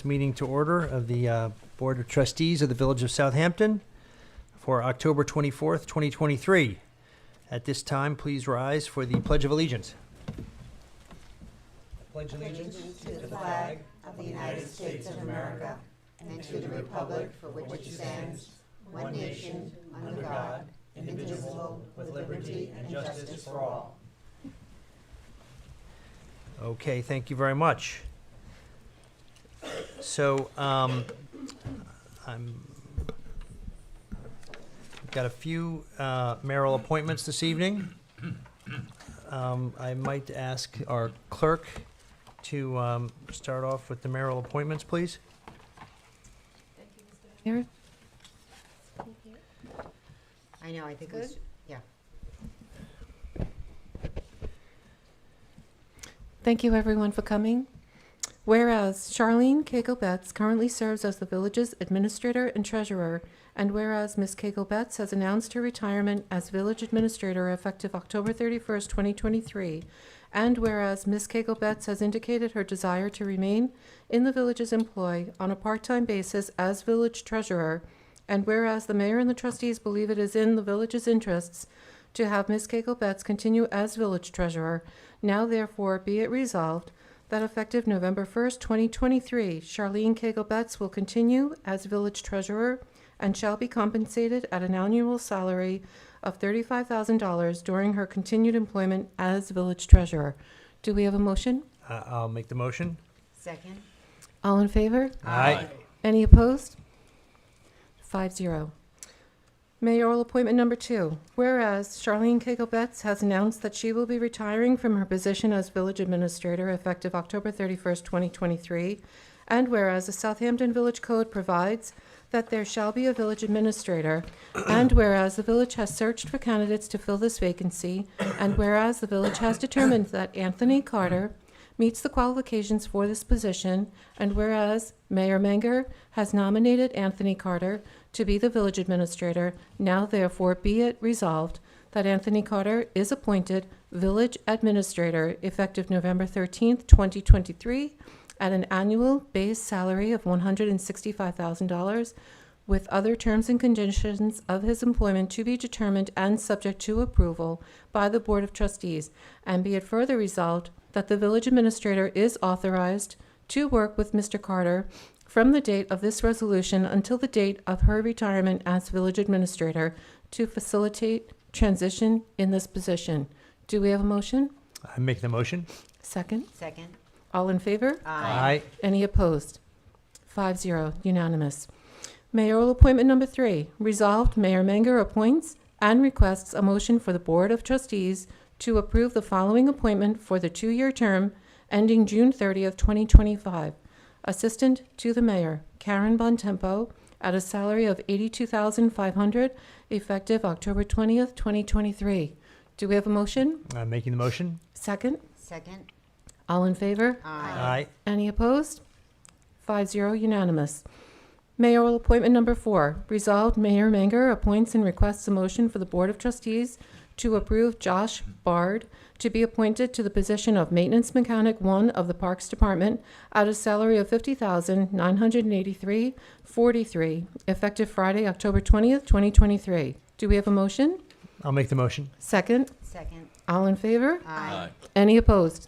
meeting to order of the Board of Trustees of the Village of Southampton for October 24th, 2023. At this time, please rise for the Pledge of Allegiance. Pledge allegiance to the flag of the United States of America and to the republic for which it stands, one nation, under God, indivisible, with liberty and justice for all. Okay, thank you very much. So, got a few mayoral appointments this evening. I might ask our clerk to start off with the mayoral appointments, please. Here. I know, I think it was, yeah. Thank you, everyone, for coming. Whereas Charlene Cagle-Betts currently serves as the village's administrator and treasurer, and whereas Ms. Cagle-Betts has announced her retirement as village administrator effective October 31st, 2023, and whereas Ms. Cagle-Betts has indicated her desire to remain in the village's employ on a part-time basis as village treasurer, and whereas the mayor and the trustees believe it is in the village's interests to have Ms. Cagle-Betts continue as village treasurer, now therefore be it resolved that effective November 1st, 2023, Charlene Cagle-Betts will continue as village treasurer and shall be compensated at an annual salary of $35,000 during her continued employment as village treasurer. Do we have a motion? I'll make the motion. Second? All in favor? Aye. Any opposed? 5-0. Mayoral appointment number 2. Whereas Charlene Cagle-Betts has announced that she will be retiring from her position as village administrator effective October 31st, 2023, and whereas the Southampton Village Code provides that there shall be a village administrator, and whereas the village has searched for candidates to fill this vacancy, and whereas the village has determined that Anthony Carter meets the qualifications for this position, and whereas Mayor Menger has nominated Anthony Carter to be the village administrator, now therefore be it resolved that Anthony Carter is appointed village administrator effective November 13th, 2023, at an annual base salary of $165,000, with other terms and conditions of his employment to be determined and subject to approval by the Board of Trustees, and be it further resolved that the village administrator is authorized to work with Mr. Carter from the date of this resolution until the date of her retirement as village administrator to facilitate transition in this position. Do we have a motion? I make the motion. Second? Second? All in favor? Aye. Any opposed? 5-0, unanimous. Mayoral appointment number 3. Resolved, Mayor Menger appoints and requests a motion for the Board of Trustees to approve the following appointment for the 2-year term ending June 30th, 2025. Assistant to the Mayor, Karen Bontempo, at a salary of $82,500, effective October 20th, 2023. Do we have a motion? I'm making the motion. Second? Second? All in favor? Aye. Any opposed? 5-0, unanimous. Mayoral appointment number 4. Resolved, Mayor Menger appoints and requests a motion for the Board of Trustees to approve Josh Bard to be appointed to the position of Maintenance Mechanic 1 of the Parks Department at a salary of $50,983.43, effective Friday, October 20th, 2023. Do we have a motion? I'll make the motion. Second? Second? All in favor? Aye. Any opposed?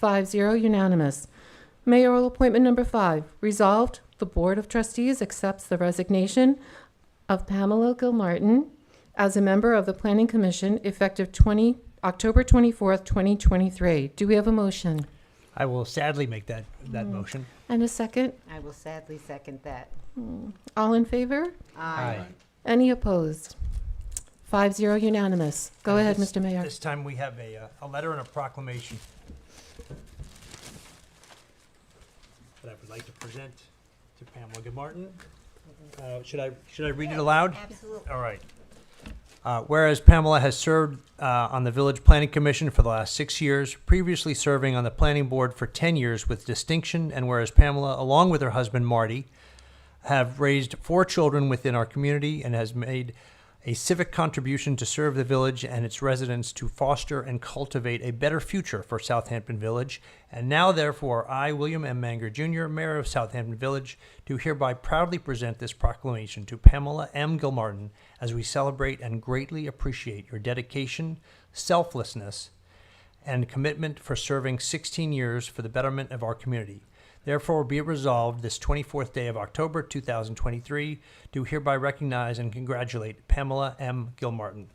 5-0, unanimous. Mayoral appointment number 5. Resolved, the Board of Trustees accepts the resignation of Pamela Gilmartin as a member of the Planning Commission effective October 24th, 2023. Do we have a motion? I will sadly make that motion. And a second? I will sadly second that. All in favor? Aye. Any opposed? 5-0, unanimous. Go ahead, Mr. Mayor. This time we have a letter and a proclamation that I would like to present to Pamela Gilmartin. Should I read it aloud? Absolutely. All right. Whereas Pamela has served on the Village Planning Commission for the last 6 years, previously serving on the Planning Board for 10 years with distinction, and whereas Pamela, along with her husband Marty, have raised 4 children within our community and has made a civic contribution to serve the village and its residents to foster and cultivate a better future for Southampton Village. And now, therefore, I, William M. Manger, Jr., Mayor of Southampton Village, do hereby proudly present this proclamation to Pamela M. Gilmartin as we celebrate and greatly appreciate your dedication, selflessness, and commitment for serving 16 years for the betterment of our community. Therefore, be it resolved, this 24th day of October 2023, do hereby recognize and congratulate Pamela M. Gilmartin.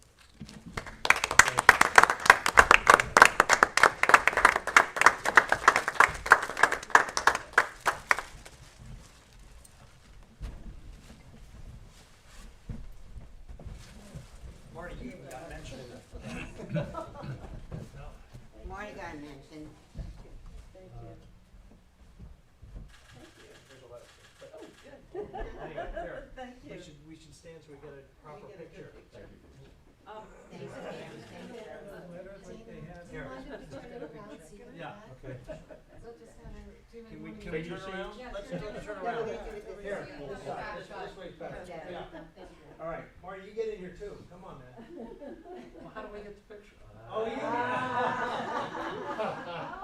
Marty, you got mentioned in the Marty got mentioned. Thank you. We should stand so we get a proper picture. Thanks, Pam. Here. Yeah. Okay. Can we turn around? Let's turn around. Here. This way better. Yeah. All right, Marty, you get in here too. Come on, man. Well, how do we get the picture? Oh, yeah.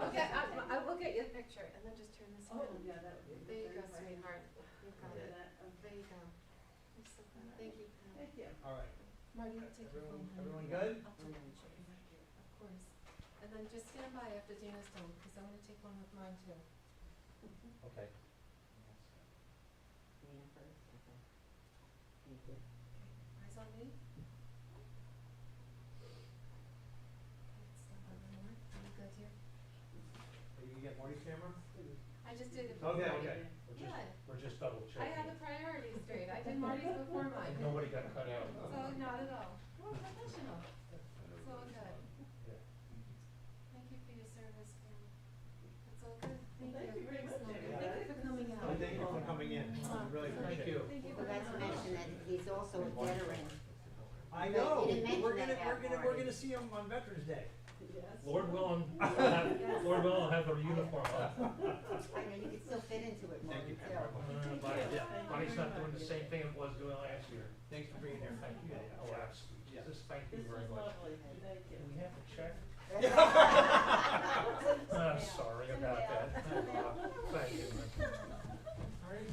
Okay, I will get you a picture, and then just turn this around. Oh, yeah, that would be. There you go, sweetheart. You've got it. There you go. You're so good. Thank you. Thank you. All right. Marty, take your phone. honey. Everyone good? I'll take a picture. Of course. And then just stand by after Dana's done, because I'm gonna take one with mine too. Okay. Eyes on me. Step on more. Are you good here? You can get Marty's camera? I just did it. Okay, okay. Yeah, We're just double I checking. had the priorities straight. I did Marty's before mine. Nobody got cut out. So, not at all. We're professional. It's all good. Yeah. Thank you for your service, Pam. It's all good. Thank Thank you. you very much. Thank you for coming out. Thank you for coming in. We really Thank appreciate you. it. Thank you for Forgot to coming out. mention that he's also a veteran. I know. You didn't mention We're that gonna, yet, we're Marty. gonna see him on Veterans Day. Yes. Lord willing, I'll have a uniform on. I know, you could still fit into it, Thank Marty, you, too. Pam. Bonnie's not doing the same thing it was doing last year. Thanks for being here. Thank you. Oh, absolutely. Yeah. Just thank you This very is much. lovely, thank you. We have to check. Sorry about that. Thank you.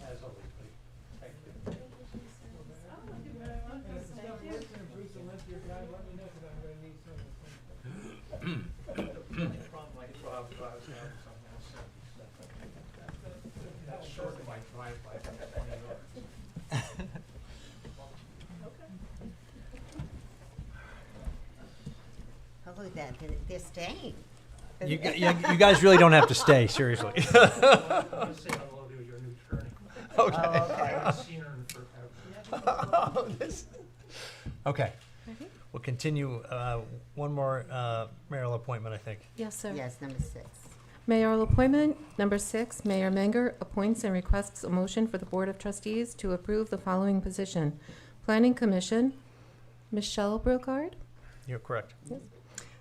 As always, please. Thank you. Oh, thank you very much. Thank you. Rob drives down somehow, so that's short of my drive by about 20 yards. Oh, look at that, they're staying. You guys really don't have to stay, seriously. I'm gonna say hello to your new attorney. Okay. I haven't seen her in forever. Okay. Ready? We'll continue, one more, mayoral appointment, I think. Yes, sir. Yes, number 6. Mayoral appointment, number 6, Mayor Menger appoints and requests a motion for the Board of Trustees to approve the following position. Planning Commission, Michelle Brocard, You're correct.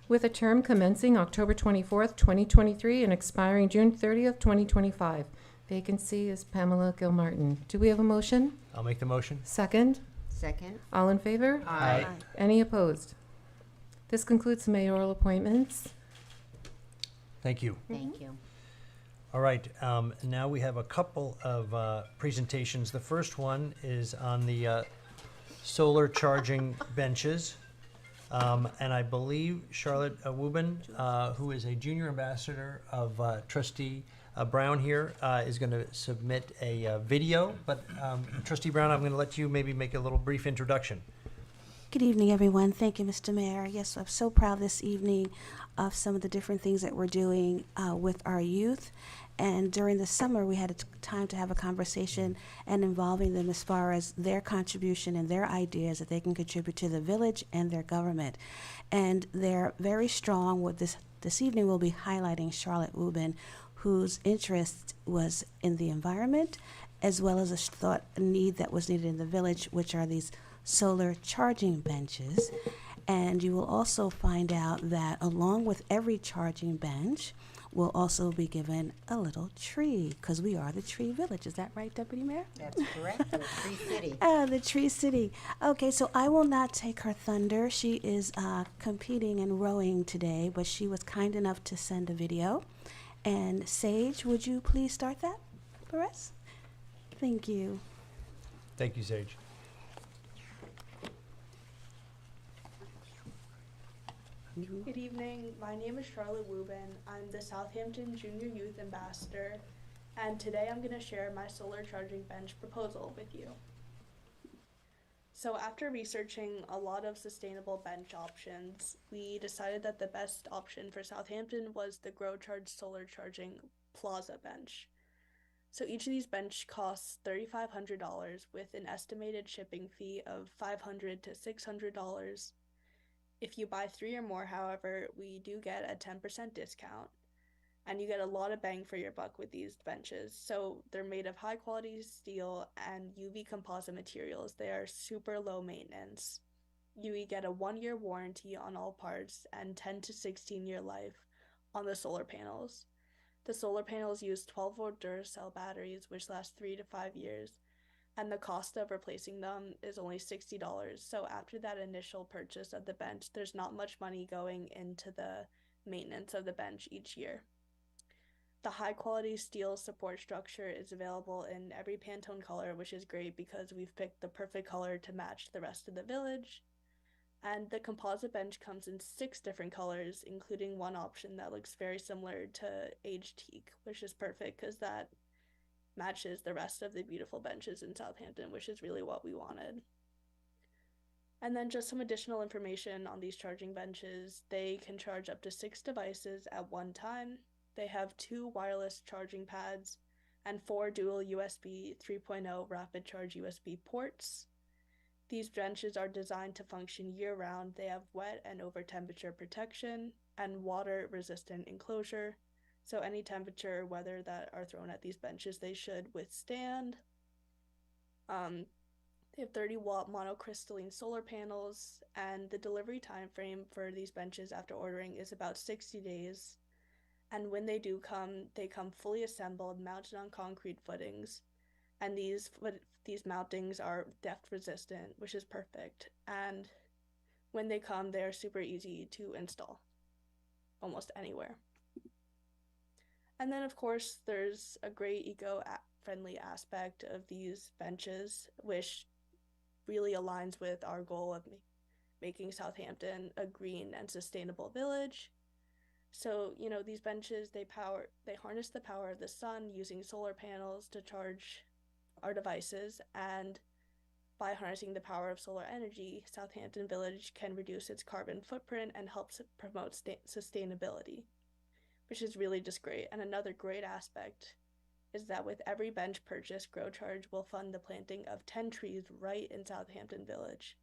with a term commencing October 24th, 2023, and expiring June 30th, 2025. Vacancy is Pamela Gilmartin. Do we have a motion? I'll make the motion. Second? Second? All in favor? Aye. Any opposed? This concludes the mayoral appointments. Thank you. Thank you. All right, now we have a couple of presentations. The first one is on the solar charging benches. And I believe Charlotte Wubin, who is a junior ambassador of Trustee Brown here, is going to submit a video. But Trustee Brown, I'm going to let you maybe make a little brief introduction. Good evening, everyone. Thank you, Mr. Mayor. Yes, I'm so proud this evening of some of the different things that we're doing with our youth. And during the summer, we had time to have a conversation and involving them as far as their contribution and their ideas that they can contribute to the village and their government. And they're very strong with this. This evening, we'll be highlighting Charlotte Wubin, whose interest was in the environment, as well as a need that was needed in the village, which are these solar charging benches. And you will also find out that along with every charging bench, will also be given a little tree, because we are the Tree Village. Is that right, Deputy Mayor? That's correct, the Tree City. The Tree City. Okay, so I will not take her thunder. She is competing in rowing today, but she was kind enough to send a video. And Sage, would you please start that for us? Thank you. Thank you, Sage. Good evening. My name is Charlotte Wubin. I'm the Southampton Junior Youth Ambassador, and today I'm going to share my solar charging bench proposal with you. So after researching a lot of sustainable bench options, we decided that the best option for Southampton was the GrowCharge Solar Charging Plaza bench. So each of these bench costs $3,500 with an estimated shipping fee of $500 to $600. If you buy 3 or more, however, we do get a 10% discount, and you get a lot of bang for your buck with these benches. So they're made of high quality steel and UV composite materials. They are super low maintenance. You get a 1-year warranty on all parts and 10 to 16-year life on the solar panels. The solar panels use 12-volt Duracell batteries, which last 3 to 5 years, and the cost of replacing them is only $60. So after that initial purchase of the bench, there's not much money going into the maintenance of the bench each year. The high quality steel support structure is available in every Pantone color, which is great because we've picked the perfect color to match the rest of the village. And the composite bench comes in 6 different colors, including one option that looks very similar to aged teak, which is perfect because that matches the rest of the beautiful benches in Southampton, which is really what we wanted. And then just some additional information on these charging benches. They can charge up to 6 devices at one time. They have 2 wireless charging pads and 4 dual USB 3.0 rapid charge USB ports. These benches are designed to function year-round. They have wet and over temperature protection and water-resistant enclosure. So any temperature or weather that are thrown at these benches, they should withstand. They have 30-watt monocrystalline solar panels, and the delivery time frame for these benches after ordering is about 60 days. And when they do come, they come fully assembled, mounted on concrete footings. And these mountings are theft resistant, which is perfect. And when they come, they are super easy to install almost anywhere. And then, of course, there's a great eco-friendly aspect of these benches, which really aligns with our goal of making Southampton a green and sustainable village. So, these benches, they harness the power of the sun using solar panels to charge our devices, and by harnessing the power of solar energy, Southampton Village can reduce its carbon footprint and helps promote sustainability, which is really just great. And another great aspect is that with every bench purchase, GrowCharge will fund the planting of 10 trees right in Southampton Village.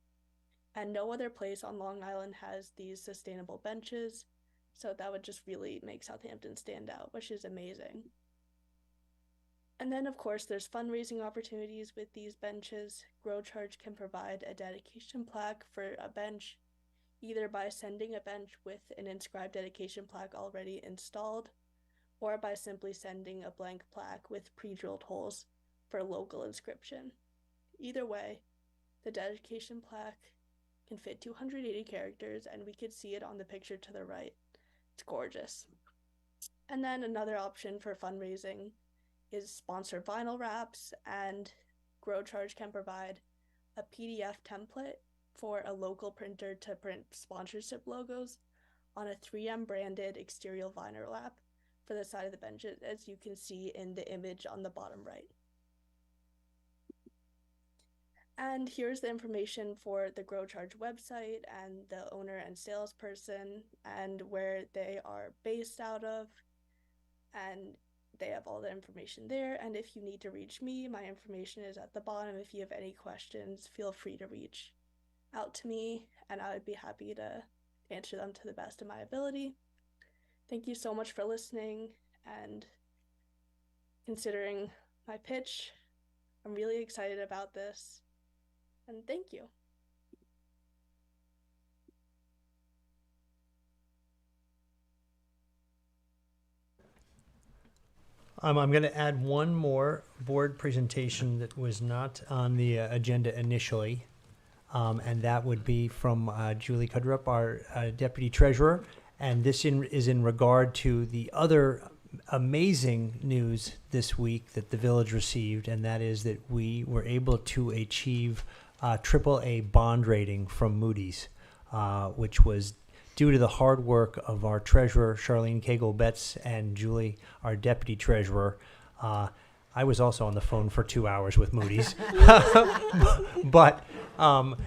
And no other place on Long Island has these sustainable benches, so that would just really make Southampton stand out, which is amazing. And then, of course, there's fundraising opportunities with these benches. GrowCharge can provide a dedication plaque for a bench, either by sending a bench with an inscribed dedication plaque already installed, or by simply sending a blank plaque with pre-drilled holes for local inscription. Either way, the dedication plaque can fit 280 characters, and we could see it on the picture to the right. It's gorgeous. And then another option for fundraising is sponsored vinyl wraps, and GrowCharge can provide a PDF template for a local printer to print sponsorship logos on a 3M branded exterior vinyl wrap for the side of the benches, as you can see in the image on the bottom right. And here's the information for the GrowCharge website and the owner and salesperson and where they are based out of, and they have all the information there. And if you need to reach me, my information is at the bottom. If you have any questions, feel free to reach out to me, and I would be happy to answer them to the best of my ability. Thank you so much for listening and considering my pitch. I'm really excited about this, and thank you. I'm going to add one more board presentation that was not on the agenda initially, and that would be from Julie Kudrup, our Deputy Treasurer. And this is in regard to the other amazing news this week that the village received, and that is that we were able to achieve AAA bond rating from Moody's, which was due to the hard work of our treasurer, Charlene Cagle-Betts, and Julie, our deputy treasurer. I was also on the phone for 2 hours with Moody's. But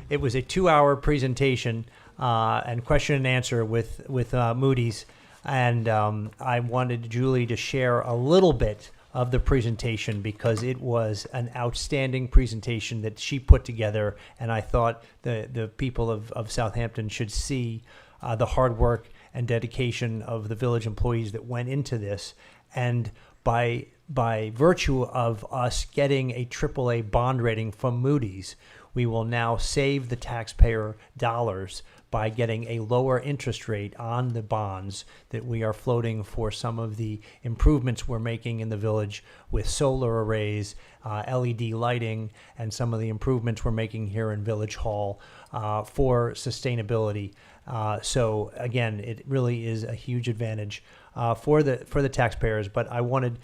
it was a 2-hour presentation and question and answer with Moody's. And I wanted Julie to share a little bit of the presentation because it was an outstanding presentation that she put together. And I thought the people of Southampton should see the hard work and dedication of the village employees that went into this. And by virtue of us getting a AAA bond rating from Moody's, we will now save the taxpayer dollars by getting a lower interest rate on the bonds that we are floating for some of the improvements we're making in the village with solar arrays, LED lighting, and some of the improvements we're making here in Village Hall for sustainability. So again, it really is a huge advantage for the taxpayers. But I wanted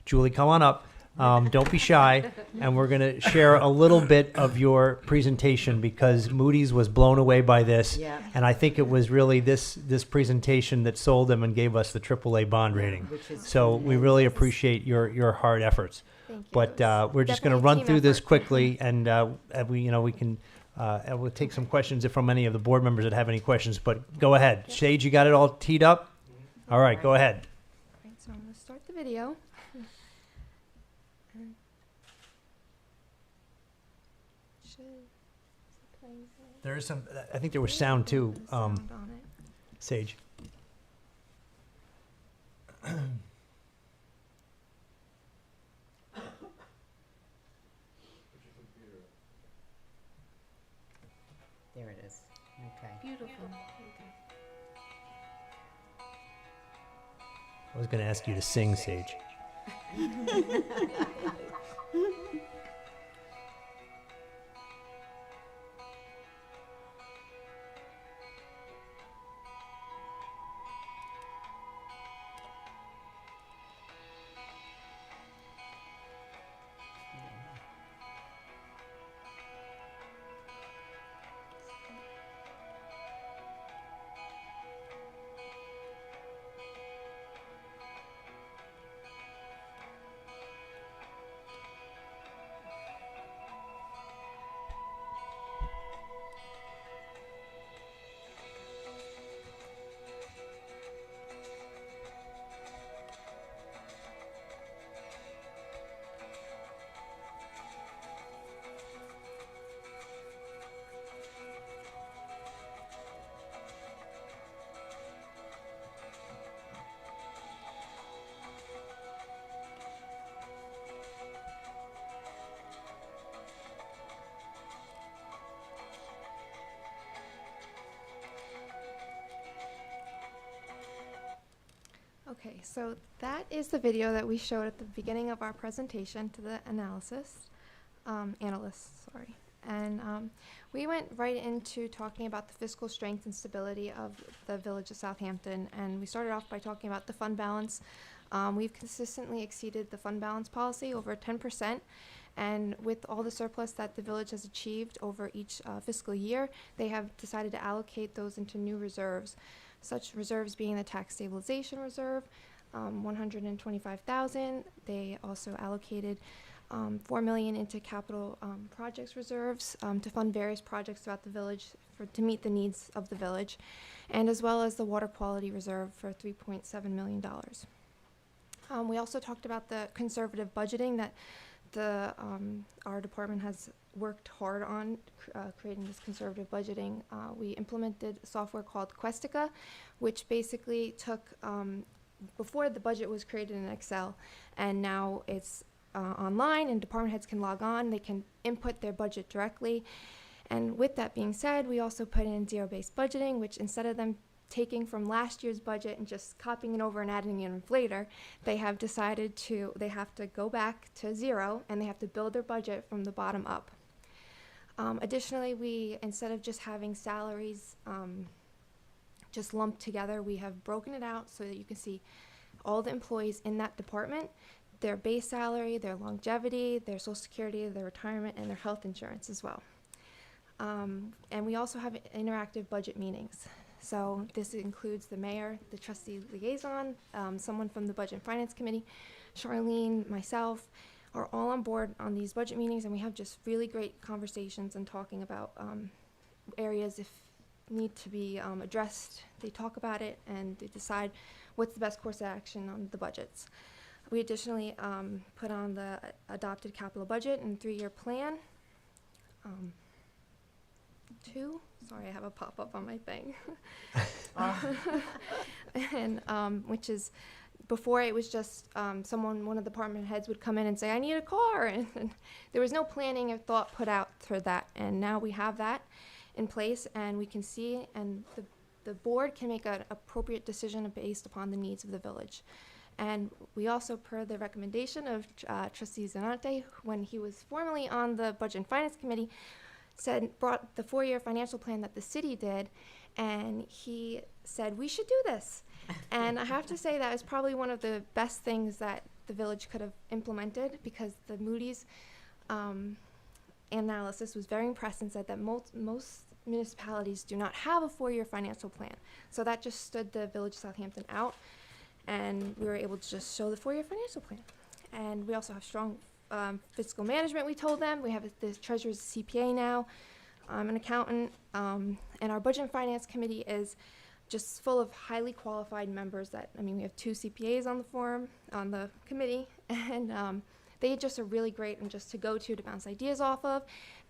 Julie, come on up. Don't be shy, and we're going to share a little bit of your presentation because Moody's was blown away by this, and I think it was really this presentation that sold them and gave us the AAA bond rating. So we really appreciate your hard efforts. Thank you. But we're just going to Definitely run team through this effort. quickly, and we can we'll take some questions from any of the board members that have any questions. But go ahead, Sage. You got it all teed up. All right, go ahead. Right, so I'm going to start the video. There is some. I think there was sound too. Sound on it. Sage. There it is. Okay. Beautiful. I was going to ask you to sing, Sage. Okay, so that is the video that we showed at the beginning of our presentation to the analysts. And we went right into talking about the fiscal strength and stability of the Village of Southampton, and we started off by talking about the fund balance. We've consistently exceeded the fund balance policy over 10%, and with all the surplus that the village has achieved over each fiscal year, they have decided to allocate those into new reserves. Such reserves being the tax stabilization reserve, $125,000. They also allocated $4 million into capital projects reserves to fund various projects throughout the village to meet the needs of the village, and as well as the water quality reserve for $3.7 million. We also talked about the conservative budgeting that our department has worked hard on creating this conservative budgeting. We implemented a software called Questica, which basically took, before the budget was created in Excel, and now it's online and department heads can log on, they can input their budget directly. And with that being said, we also put in zero-based budgeting, which instead of them taking from last year's budget and just copying it over and adding it later, they have decided they have to go back to zero and they have to build their budget from the bottom up. Additionally, instead of just having salaries just lumped together, we have broken it out so that you can see all the employees in that department, their base salary, their longevity, their social security, their retirement, and their health insurance as well. And we also have interactive budget meetings. So this includes the mayor, the trustee liaison, someone from the Budget and Finance Committee, Charlene, myself, are all on board on these budget meetings, and we have just really great conversations and talking about areas if need to be addressed. They talk about it and they decide what's the best course of action on the budgets. We additionally put on the adopted capital budget and 3-year plan. Sorry, I have a pop-up on my thing. And which is, before it was just one of the department heads would come in and say, I need a car. And there was no planning or thought put out for that. And now we have that in place, and we can see, and the board can make an appropriate decision based upon the needs of the village. And we also, per the recommendation of Trustee Zanante, when he was formerly on the Budget and Finance Committee, brought the 4-year financial plan that the city did, and he said, we should do this. And I have to say that is probably one of the best things that the village could have implemented, because the Moody's analysis was very impressed and said that most municipalities do not have a 4-year financial plan. So that just stood the village of Southampton out, and we were able to just show the 4-year financial plan. And we also have strong fiscal management, we told them. We have the treasurer's CPA now, an accountant, and our Budget and Finance Committee is just full of highly qualified members we have 2 CPAs on the committee, and they just are really great and just to go to bounce ideas off of,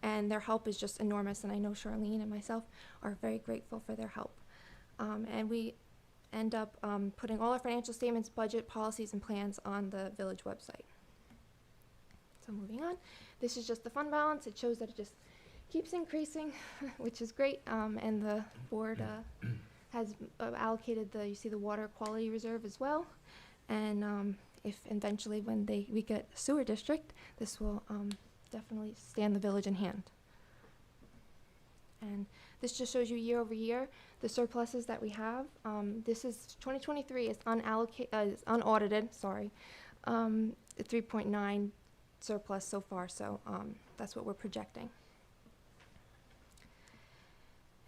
and their help is just enormous, and I know Charlene and myself are very grateful for their help. And we end up putting all our financial statements, budget, policies, and plans on the village website. So moving on, this is just the fund balance. It shows that it just keeps increasing, which is great, and the board has allocated you see the water quality reserve as well, and if eventually when we get a sewer district, this will definitely stand the village in hand. And this just shows you year over year the surpluses that we have. This is 2023 is unaudited, sorry, 3.9 surplus so far, so that's what we're projecting.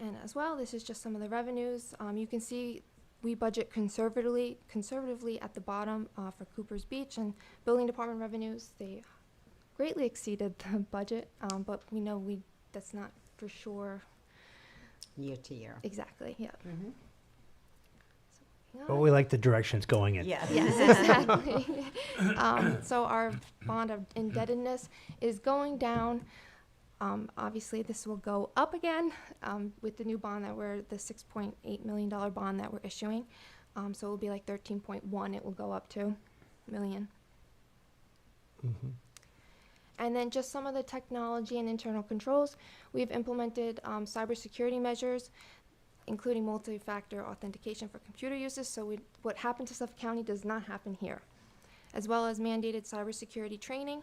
And as well, this is just some of the revenues. You can see we budget conservatively at the bottom for Cooper's Beach, and building department revenues, they greatly exceeded the budget, but we know that's not for sure. Year to year. Exactly, yeah. Mm-hmm. But we like the direction it's going in. Yeah. Yes, exactly. So our bond of indebtedness is going down. Obviously, this will go up again with the new bond the $6.8 million bond that we're issuing. So it will be like 13.1. It will go up to million. Mm-hmm. And then just some of the technology and internal controls. We've implemented cybersecurity measures, including multi-factor authentication for computer uses. So what happened to Suffolk County does not happen here, as well as mandated cybersecurity training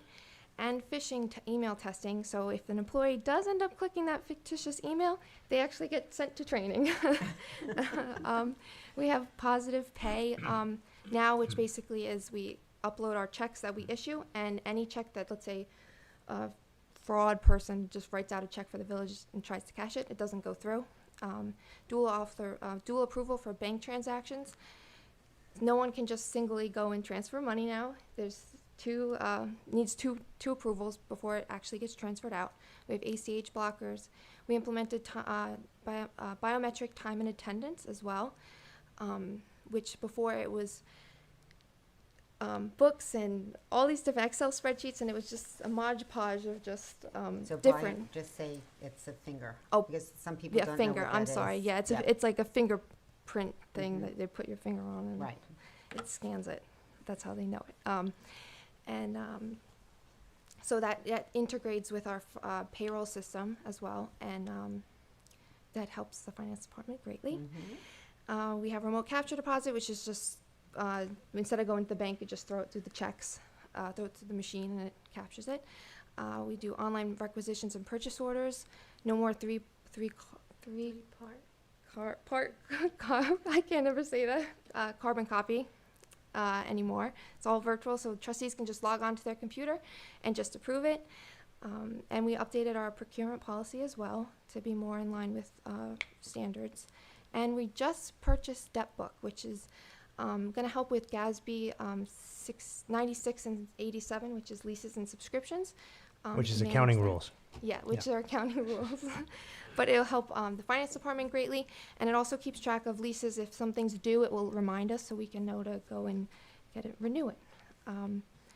and phishing email testing. So if an employee does end up clicking that fictitious email, they actually get sent to training. We have positive pay now, which basically is we upload our checks that we issue, and any check that, let's say, a fraud person just writes out a check for the village and tries to cash it, it doesn't go through. Dual approval for bank transactions. No one can just singly go and transfer money now. There's needs two approvals before it actually gets transferred out. We have ACH blockers. We implemented biometric time and attendance as well, which before it was books and all these different Excel spreadsheets, and it was just a modge-podge of just So different. just say it's a finger. Oh, because some people Yeah, don't finger. know what I'm that sorry. is. Yeah, it's like a fingerprint thing Mhm. that they put your finger on, and Right. it scans it. That's how they know it. So that integrates with our payroll system as well, and that helps the finance department greatly. We have remote capture deposit, which is just, instead of going to the bank, you just throw it through the checks, throw it through the machine and it captures it. We do online requisitions and purchase orders. No more I can't ever say that, carbon copy anymore. It's all virtual, so trustees can just log on to their computer and just approve it. And we updated our procurement policy as well to be more in line with standards. And we just purchased Debt Book, which is going to help with GASB 96 and 87, which is leases and subscriptions. Which to is manage accounting that. rules. Yeah, which are accounting rules. But it'll help the finance department greatly, and it also keeps track of leases. If something's due, it will remind us so we can know to go and renew it.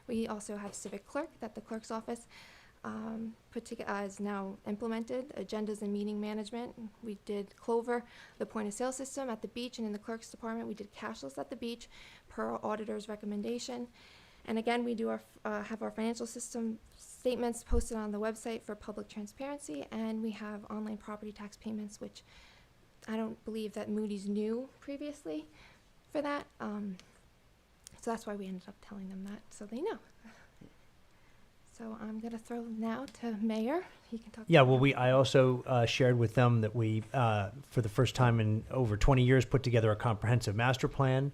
We also have Civic Clerk that the clerk's office is now implemented, agendas and meeting management. We did Clover, the point of sale system at the beach, and in the clerk's department, we did cashless at the beach per our auditor's recommendation. And again, we do have our financial system statements posted on the website for public transparency, and we have online property tax payments, which I don't believe that Moody's knew previously for that. So that's why we ended up telling them that, so they know. So I'm going to throw now to Mayor. He can talk. Yeah, well, I also shared with them that we, for the first time in over 20 years, put together a comprehensive master plan,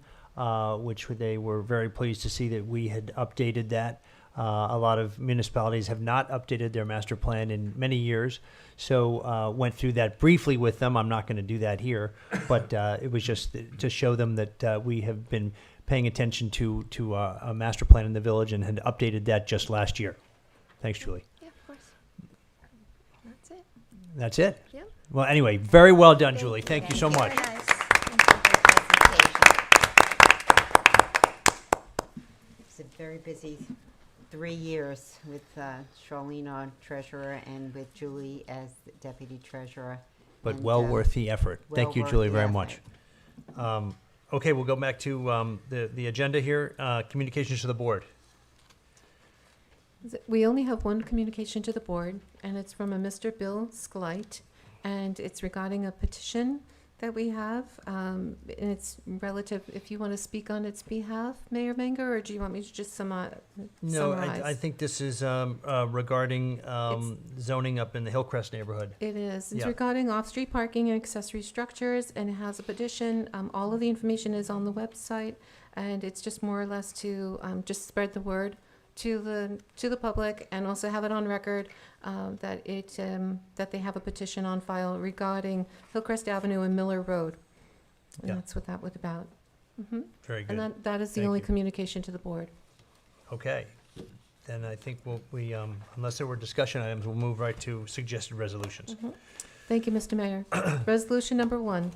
which they were very pleased to see that we had updated that. A lot of municipalities have not updated their master plan in many years, so went through that briefly with them. I'm not going to do that here, but it was just to show them that we have been paying attention to a master plan in the village and had updated that just last year. Thanks, Julie. Yeah, of course. That's it. That's it? Yeah. Well, anyway, very well done, Thank Julie. you. Thank you so much. Very nice. Thank you for your presentation. It's a very busy 3 years with Charlene, our treasurer, and with Julie as the deputy treasurer. But And, well worth the effort. Thank well you, worth Julie, the very effort. much. Okay, we'll go back to the agenda here. Communications to the board. We only have one communication to the board, and it's from a Mr. Bill Sklite, and it's regarding a petition that we have, and it's relative, if you want to speak on its behalf, Mayor Menger, or do you want me to just No, summarize? I think this is regarding It's- zoning up in the Hillcrest neighborhood. It is. It's Yeah. regarding off-street parking and accessory structures, and it has a petition. All of the information is on the website, and it's just more or less to just spread the word to the public, and also have it on record that they have a petition on file regarding Hillcrest Avenue and Miller Road, and Yeah. that's what that was about. hmm Very And good. that is the Thank only you. communication to the board. Okay. Then I think we unless there were discussion items, we'll move right to suggested resolutions. Thank you, Mr. Mayor. Resolution number 1.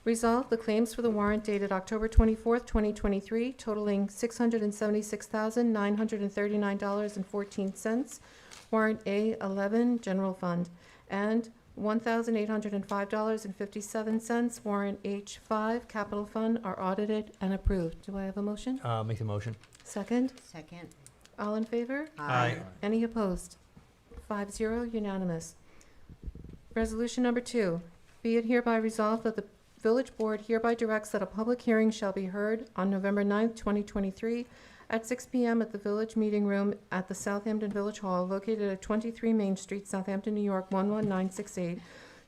Resolve the claims for the warrant dated October 24th, 2023, totaling $676,939.14. Warrant A11, General Fund, and $1,805.57. Warrant H5, Capital Fund, are audited and approved. Do I have a motion? Make the motion. Second? Second. All in favor? Aye. Any opposed? 5-0, unanimous. Resolution number 2. Be it hereby resolved that the Village Board hereby directs that a public hearing shall be heard on November 9th, 2023, at 6 p.m. at the Village Meeting Room at the Southampton Village Hall, located at 23 Main Street, Southampton, New York, 11968,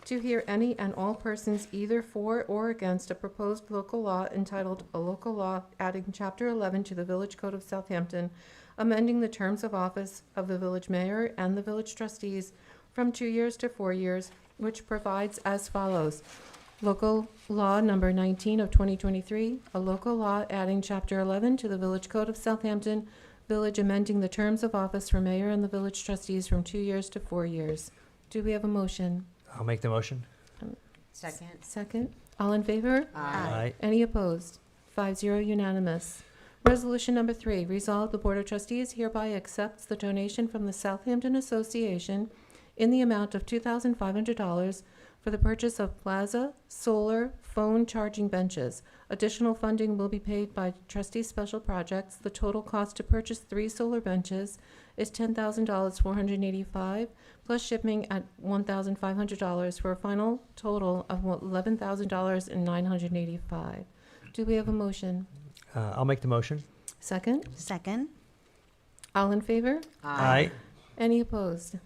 to hear any and all persons either for or against a proposed local law entitled "A Local Law Adding Chapter 11 to the Village Code of Southampton, amending the terms of office of the village mayor and the village trustees from 2 years to 4 years," which provides as follows. Local Law Number 19 of 2023, a local law adding Chapter 11 to the Village Code of Southampton, village amending the terms of office for mayor and the village trustees from 2 years to 4 years. Do we have a motion? I'll make the motion. Second. Second. All in favor? Aye. Any opposed? 5-0, unanimous. Resolution number 3, resolve the Board of Trustees hereby accepts the donation from the Southampton Association in the amount of $2,500 for the purchase of plaza, solar, phone charging benches. Additional funding will be paid by Trustees Special Projects. The total cost to purchase 3 solar benches is $10,000, $485, plus shipping at $1,500 for a final total of $11,000 and $985. Do we have a motion? I'll make the motion. Second? Second. All in favor? Aye. Any opposed?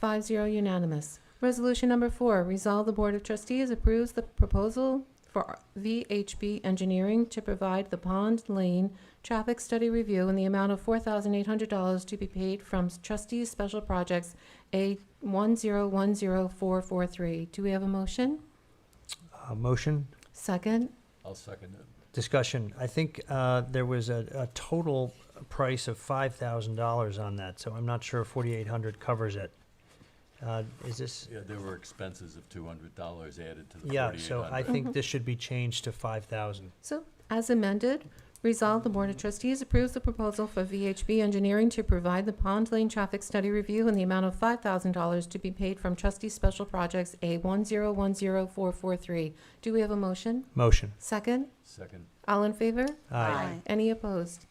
5-0 unanimous. Resolution number 4, resolve the Board of Trustees approves the proposal for VHB Engineering to provide the Pond Lane traffic study review in the amount of $4,800 to be paid from Trustees Special Projects A1010443. Do we have a motion? Motion. Second? I'll second it. Discussion. I think there was a total price of $5,000 on that, so I'm not sure 4,800 covers it. Is this? Yeah, there were expenses of $200 added to the Yeah, 4,800. so I think this should be changed to 5,000. So, as amended, resolve the Board of Trustees approves the proposal for VHB Engineering to provide the Pond Lane traffic study review in the amount of $5,000 to be paid from Trustees Special Projects A1010443. Do we have a motion? Motion. Second? Second. All in favor? Aye. Any opposed?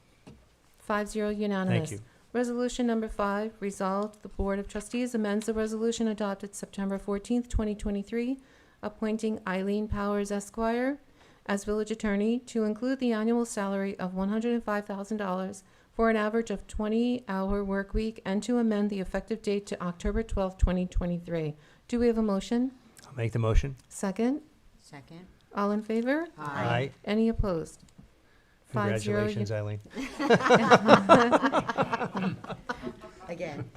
5-0 unanimous. Thank you. Resolution number 5, resolved the Board of Trustees amends the resolution adopted September 14th, 2023, appointing Eileen Powers Esquire as village attorney to include the annual salary of $105,000 for an average of 20-hour work week and to amend the effective date to October 12th, 2023. Do we have a motion? I'll make the motion. Second? Second. All in favor? Aye. Any opposed? 5-0 Congratulations, Eileen. Again.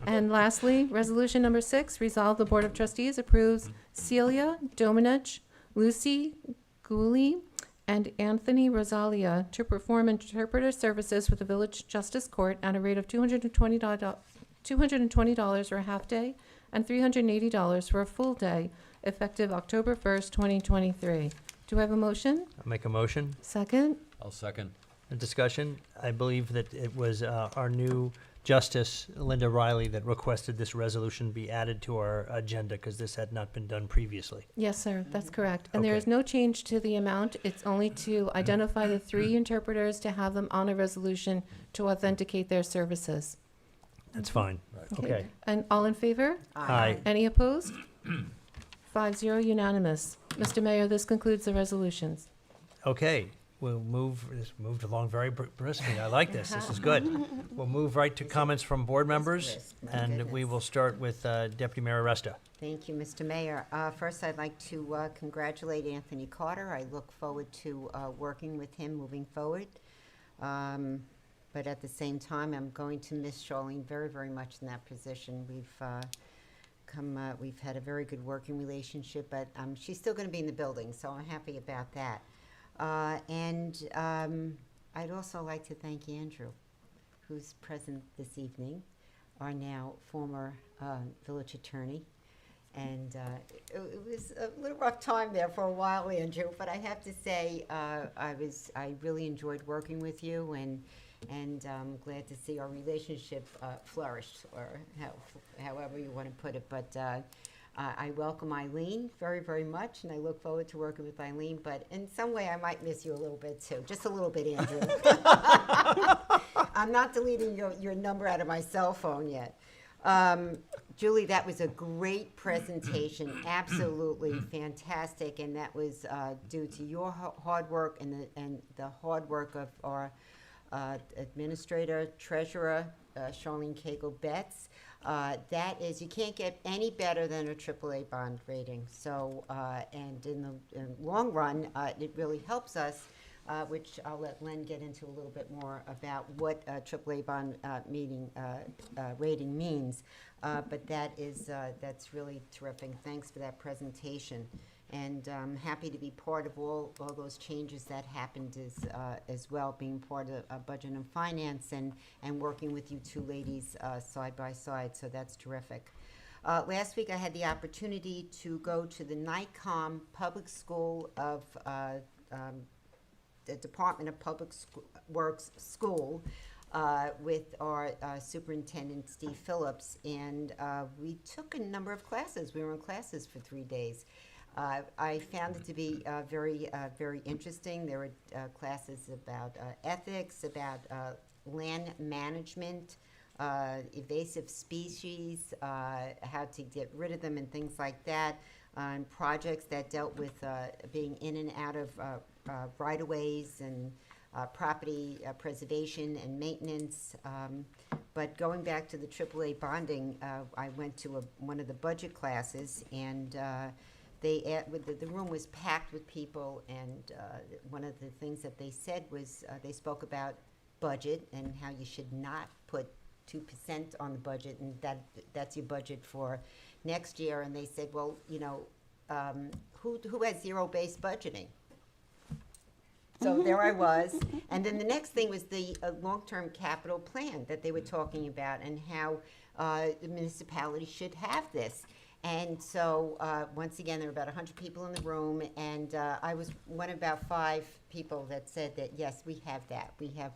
And lastly, resolution number 6, resolve the Board of Trustees approves Celia Domenech, Lucy Gooley, and Anthony Rosalia to perform interpreter services for the Village Justice Court at a rate of $220 for a half day and $380 for a full day, effective October 1st, 2023. Do I have a motion? I'll make a motion. Second? I'll second. A discussion. I believe that it was our new Justice, Linda Riley, that requested this resolution be added to our agenda because this had not been done previously. Yes, sir, that's correct. And there is Okay. no change to the amount. It's only to identify the 3 interpreters to have them on a resolution to authenticate their services. That's fine. Right. Okay. And all in favor? Aye. Any opposed? 5-0 unanimous. Mr. Mayor, this concludes the resolutions. Okay, we'll move, this moved along very briskly. I like this. This is good. We'll move right to comments from board members, brisk, my and we goodness. will start with Deputy Mayor Aresta. Thank you, Mr. Mayor. First, I'd like to congratulate Anthony Carter. I look forward to working with him moving forward. But at the same time, I'm going to miss Charlene very, very much in that position. We've had a very good working relationship, but she's still going to be in the building, so I'm happy about that. And I'd also like to thank Andrew, who's present this evening, our now former village attorney. And it was a little rough time there for a while, Andrew, but I have to say I really enjoyed working with you, and I'm glad to see our relationship flourish, or however you want to put it. But I welcome Eileen very, very much, and I look forward to working with Eileen. But in some way, I might miss you a little bit, too. Just a little bit, Andrew. I'm not deleting your number out of my cell phone yet. Julie, that was a great presentation, absolutely fantastic, and that was due to your hard work and the hard work of our administrator, treasurer, Charlene Cagle-Betts. That is, you can't get any better than a AAA bond rating. So, and in the long run, it really helps us, which I'll let Len get into a little bit more about what AAA bond rating means. But that's really terrific. Thanks for that presentation. And I'm happy to be part of all those changes that happened as well, being part of Budget and Finance and working with you two ladies side by side. So that's terrific. Last week I had the opportunity to go to the NICOM Public School of the Department of Public Works School with our superintendent, Steve Phillips, and we took a number of classes. We were in classes for 3 days. I found it to be very interesting. There were classes about ethics, about land management, invasive species, how to get rid of them and things like that, and projects that dealt with being in and out of right-of-ways and property preservation and maintenance. But going back to the AAA bonding, I went to one of the budget classes, and the room was packed with people, and one of the things that they said was they spoke about budget and how you should not put 2% on the budget, and that's your budget for next year. And they said, well, who has zero-based budgeting? So there I was. And then the next thing was the long-term capital plan that they were talking about, and how the municipality should have this. And so once again, there were about 100 people in the room, and I was one of about 5 people that said that, yes, we have that. We have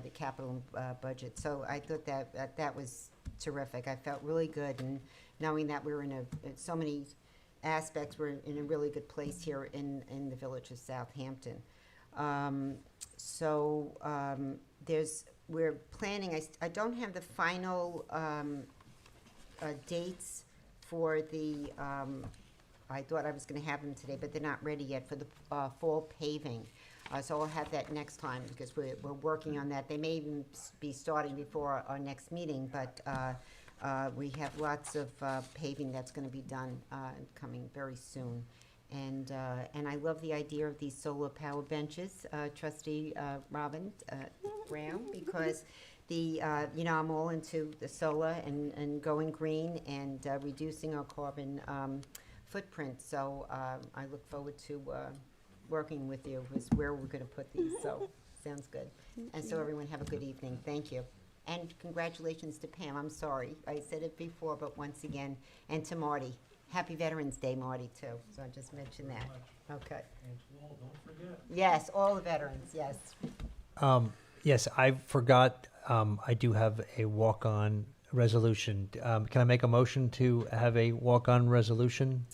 the capital budget. So I thought that was terrific. I felt really good, and knowing that we were in so many aspects, we're in a really good place here in the village of Southampton. We're planning, I don't have the final dates for the, I thought I was going to have them today, but they're not ready yet for the fall paving. So I'll have that next time, because we're working on that. They may even be starting before our next meeting, but we have lots of paving that's going to be done coming very soon. And I love the idea of these solar power benches, Trustee Robin Brown, because I'm all into the solar and going green and reducing our carbon footprint. So I look forward to working with you is where we're going to put these. So sounds good. And so everyone have a good evening. Thank you. And congratulations to Pam. I'm sorry. I said it before, but once again. And to Marty. Happy Veterans Day, Marty, too. So I just mentioned that. Okay. And to all, don't forget. Yes, all the veterans, yes. Yes, I forgot, I do have a walk-on resolution. Can I make a motion to have a walk-on resolution?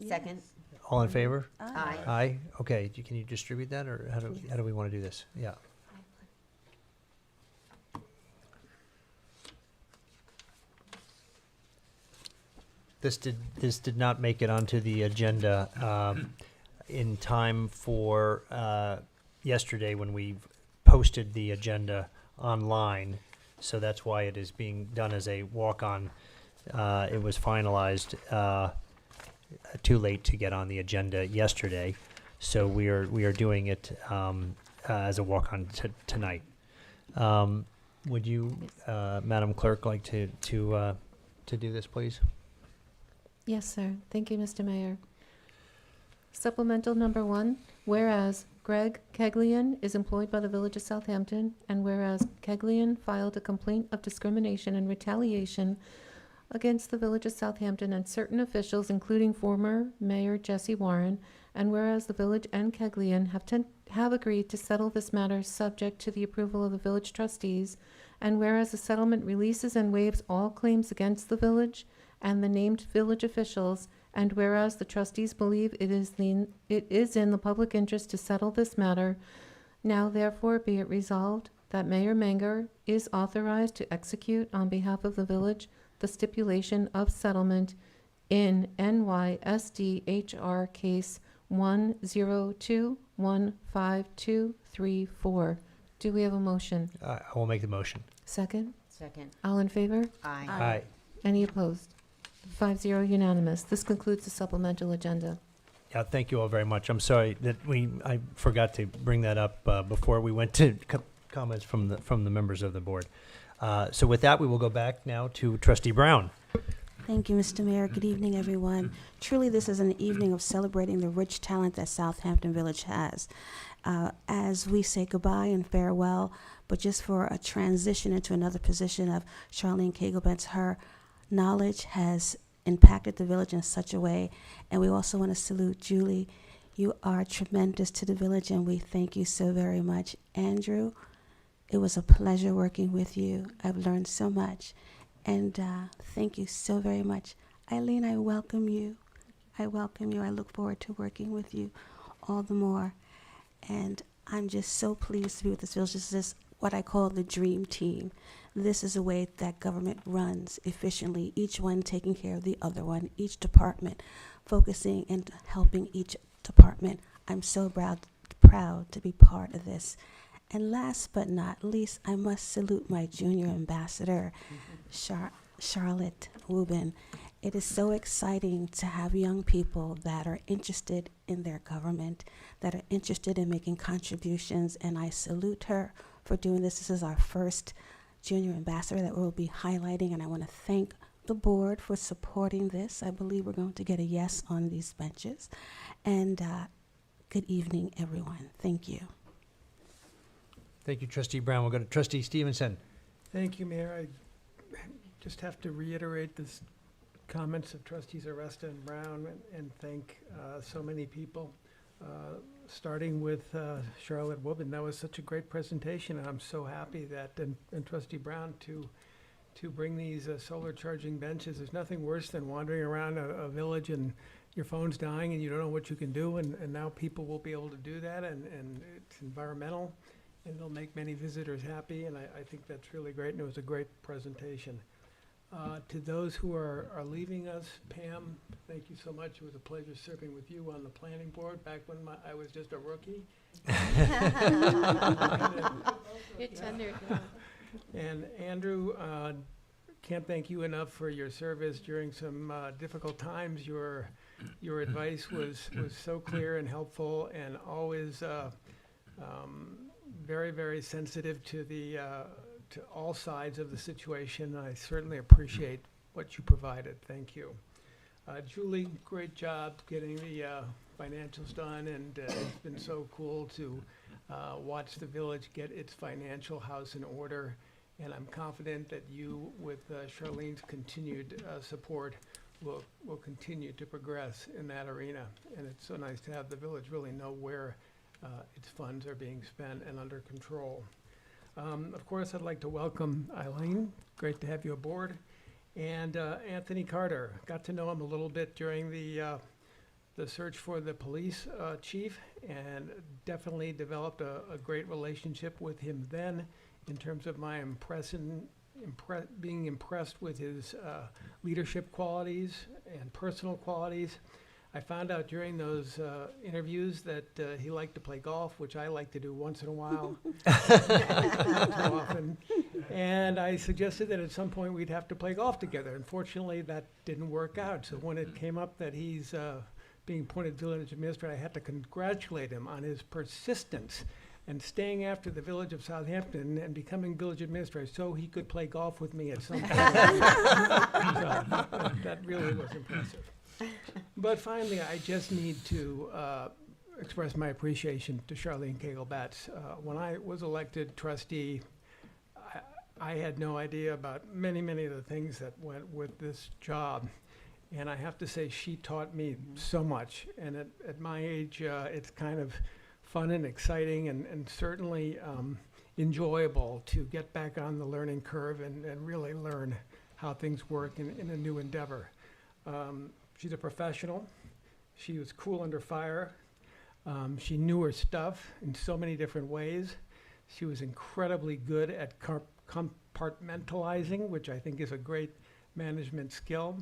Second. All in favor? Aye. Aye? Okay, can you distribute that, or how do we want to do this? Yeah. This did not make it onto the agenda in time for yesterday when we posted the agenda online, so that's why it is being done as a walk-on. It was finalized too late to get on the agenda yesterday, so we are doing it as a walk-on tonight. Would you, Madam Clerk, like to do this, please? Yes, sir. Thank you, Mr. Mayor. Supplemental number 1, whereas Greg Keglian is employed by the Village of Southampton, and whereas Keglian filed a complaint of discrimination and retaliation against the Village of Southampton and certain officials, including former Mayor Jesse Warren, and whereas the Village and Keglian have agreed to settle this matter subject to the approval of the Village trustees, and whereas the settlement releases and waives all claims against the Village and the named Village officials, and whereas the trustees believe it is in the public interest to settle this matter, now therefore be it resolved that Mayor Menger is authorized to execute on behalf of the Village the stipulation of settlement in NYSD HR case 102152334. Do we have a motion? I will make the motion. Second? Second. All in favor? Aye. Aye. Any opposed? 5-0 unanimous. This concludes the supplemental agenda. Yeah, thank you all very much. I'm sorry that I forgot to bring that up before we went to comments from the members of the board. So with that, we will go back now to Trustee Brown. Thank you, Mr. Mayor. Good evening, everyone. Truly, this is an evening of celebrating the rich talent that Southampton Village has. As we say goodbye and farewell, but just for a transition into another position of Charlene Kagelbentz, her knowledge has impacted the village in such a way. And we also want to salute Julie. You are tremendous to the village, and we thank you so very much. Andrew, It was a pleasure working with you. I've learned so much. And thank you so very much. Eileen, I welcome you. I welcome you. I look forward to working with you all the more. And I'm just so pleased to be with this village. This is what I call the dream team. This is a way that government runs efficiently, each one taking care of the other one, each department focusing and helping each department. I'm so proud to be part of this. And last but not least, I must salute my junior ambassador, Charlotte Wubin. It is so exciting to have young people that are interested in their government, that are interested in making contributions, and I salute her for doing this. This is our first junior ambassador that we'll be highlighting, and I want to thank the board for supporting this. I believe we're going to get a yes on these benches. And good evening, everyone. Thank you. Thank you, Trustee Brown. We'll go to Trustee Stevenson. Thank you, Mayor. I just have to reiterate this comments of Trustees Aresta and Brown and thank so many people, starting with Charlotte Wubin. That was such a great presentation, and I'm so happy that, and Trustee Brown, to bring these solar charging benches. There's nothing worse than wandering around a village and your phone's dying and you don't know what you can do, and now people will be able to do that, and it's environmental, and it'll make many visitors happy, and I think that's really great, and it was a great presentation. To those who are leaving us, Pam, thank you so much. It was a pleasure serving with you on the planning board back when I was just a rookie. You're tender. And Andrew, can't thank you enough for your service during some difficult times. Your advice was so clear and helpful, and always very, very sensitive to to all sides of the situation. I certainly appreciate what you provided. Thank you. Julie, great job getting the financials done, and it's been so cool to watch the village get its financial house in order, and I'm confident that you, with Charlene's continued support, will continue to progress in that arena. And it's so nice to have the village really know where its funds are being spent and under control. Of course, I'd like to welcome Eileen. Great to have you aboard. And Anthony Carter. Got to know him a little bit during the search for the police chief, and definitely developed a great relationship with him then, in terms of my being impressed with his leadership qualities and personal qualities. I found out during those interviews that he liked to play golf, which I like to do once in a while, not too often. And I suggested that at some point we'd have to play golf together. Unfortunately, that didn't work out. So when it came up that he's being appointed village administrator, I had to congratulate him on his persistence and staying after the village of Southampton and becoming village administrator so he could play golf with me at some point. So that really was impressive. But finally, I just need to express my appreciation to Charlene Cagle-Batts. When I was elected trustee, I had no idea about many of the things that went with this job. And I have to say, she taught me so much. And at my age, it's kind of fun and exciting, and certainly enjoyable to get back on the learning curve and really learn how things work in a new endeavor. She's a professional. She was cool under fire. She knew her stuff in so many different ways. She was incredibly good at compartmentalizing, which I think is a great management skill.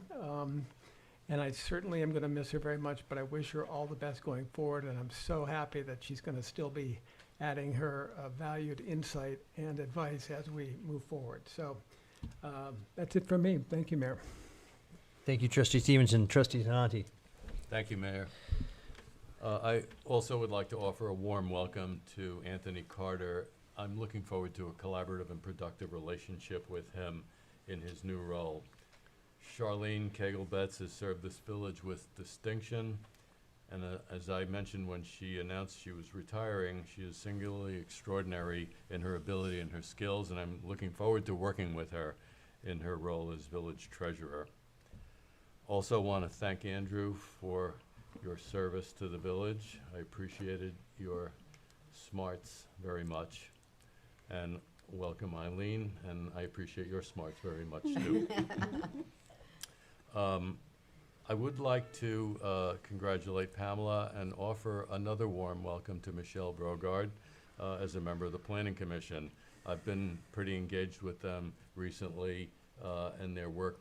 And I certainly am going to miss her very much, but I wish her all the best going forward. And I'm so happy that she's going to still be adding her valued insight and advice as we move forward. So that's it from me. Thank you, Mayor. Thank you, Trustee Stevenson. Trustee Zanati. Thank you, Mayor. I also would like to offer a warm welcome to Anthony Carter. I'm looking forward to a collaborative and productive relationship with him in his new role. Charlene Cagle-Batts has served this village with distinction, and as I mentioned when she announced she was retiring, she is singularly extraordinary in her ability and her skills, and I'm looking forward to working with her in her role as village treasurer. Also want to thank Andrew for your service to the village. I appreciated your smarts very much. And welcome Eileen, and I appreciate your smarts very much too. I would like to congratulate Pamela and offer another warm welcome to Michelle Brogard as a member of the Planning Commission. I've been pretty engaged with them recently, and their work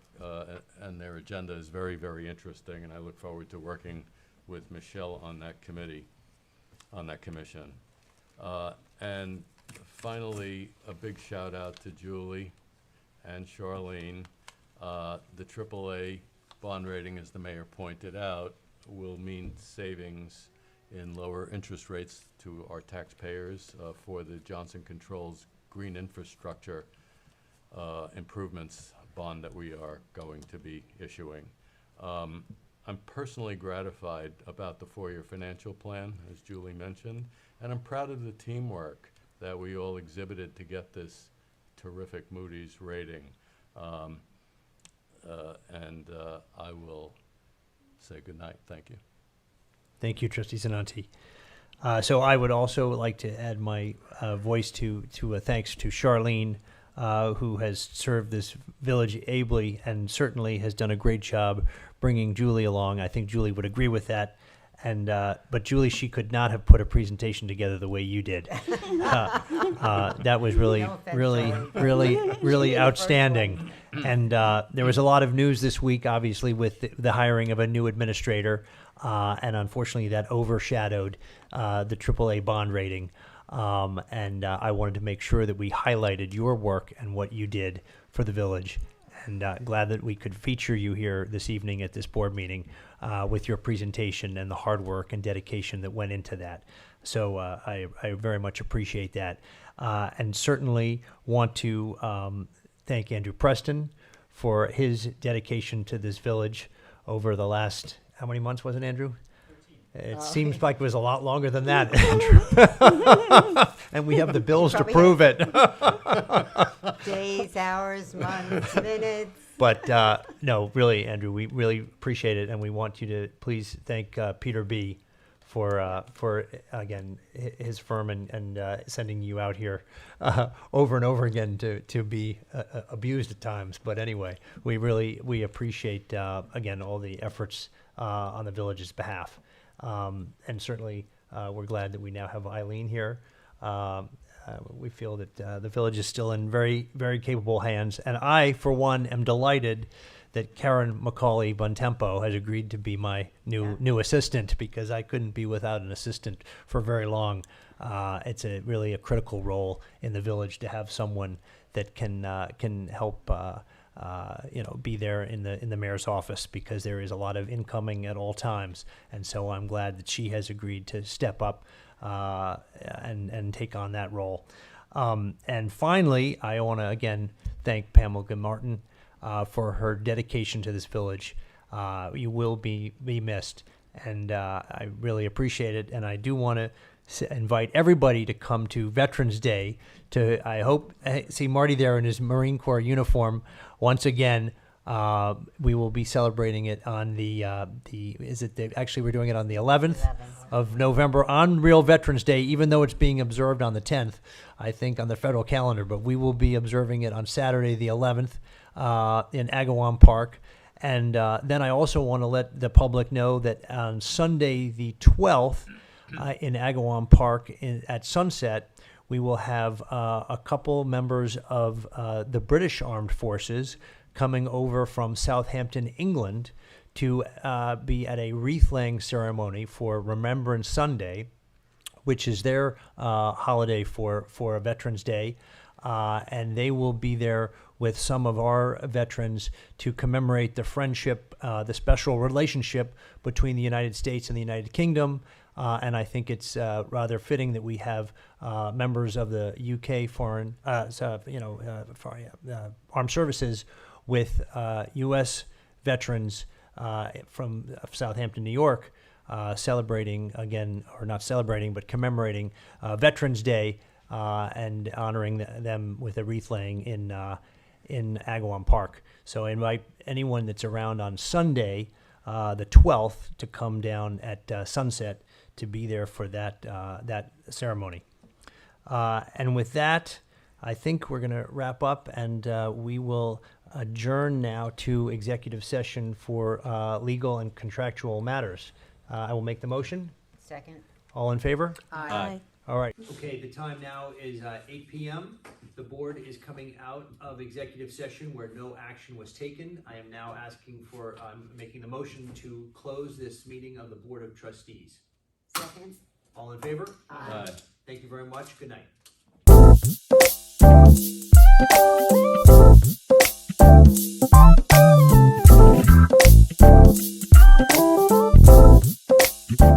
and their agenda is very, very interesting, and I look forward to working with Michelle on that committee, on that commission. And finally, a big shout out to Julie and Charlene. The AAA bond rating, as the mayor pointed out, will mean savings in lower interest rates to our taxpayers for the Johnson Controls Green Infrastructure Improvements bond that we are going to be issuing. I'm personally gratified about the four-year financial plan, as Julie mentioned, and I'm proud of the teamwork that we all exhibited to get this terrific Moody's rating. I will say good night. Thank you. Thank you, Trustee Zananti. So I would also like to add my voice to a thanks to Charlene, who has served this village ably and certainly has done a great job bringing Julie along. I think Julie would agree with that. And but Julie, she could not have put a presentation together the way you did. That was really, No offense, really, Charlie. really outstanding. And there was a lot of news this week, obviously, with the hiring of a new administrator, and unfortunately, that overshadowed the AAA bond rating. And I wanted to make sure that we highlighted your work and what you did for the village. And glad that we could feature you here this evening at this board meeting with your presentation and the hard work and dedication that went into that. So I very much appreciate that. And certainly want to thank Andrew Preston for his dedication to this village over the last, how many months was it, Andrew? It seems like it was a lot longer than that, Andrew. And we have the bills to Probably prove it. Days, hours, months, minutes. But no, really, Andrew, we really appreciate it, and we want you to please thank Peter B. for again his firm and sending you out here over and over again to be abused at times. But anyway, we appreciate again all the efforts on the village's behalf, and certainly we're glad that we now have Eileen here. We feel that the village is still in very, very capable hands. And I, for one, am delighted that Karen Macaulay Bontempo has agreed to be my new assistant, because I couldn't be without an assistant for very long. It's really a critical role in the village to have someone that can help be there in the mayor's office, because there is a lot of incoming at all times. And so I'm glad that she has agreed to step up and take on that role. And finally, I want to again thank Pamela Martin for her dedication to this village. You will be missed, and I really appreciate it. And I do want to invite everybody to come to Veterans Day. I hope see Marty there in his Marine Corps uniform once again. We will be celebrating it on actually we're doing it on the 11th of November on real Veterans Day, even though it's being observed on the 10th, I think, on the federal calendar. But we will be observing it on Saturday the 11th in Agawam Park. And then I also want to let the public know that on Sunday the 12th in Agawam Park at sunset, we will have a couple members of the British Armed Forces coming over from Southampton, England, to be at a wreath-laying ceremony for Remembrance Sunday, which is their holiday for Veterans Day. And they will be there with some of our veterans to commemorate the friendship, the special relationship between the United States and the United Kingdom. And I think it's rather fitting that we have members of the UK armed services with U.S. veterans from Southampton, New York, celebrating again, or not celebrating, but commemorating Veterans Day and honoring them with a wreath laying in Agawam Park. So I invite anyone that's around on Sunday, the 12th, to come down at sunset to be there for that ceremony. And with that, I think we're going to wrap up, and we will adjourn now to executive session for legal and contractual matters. I will make the motion. Second. All in favor? Aye. All right. Okay, the time now is 8 p.m. The board is coming out of executive session where no action was taken. I am now making the motion to close this meeting of the Board of Trustees. Second. All in favor? Aye. Thank you very much. Good night.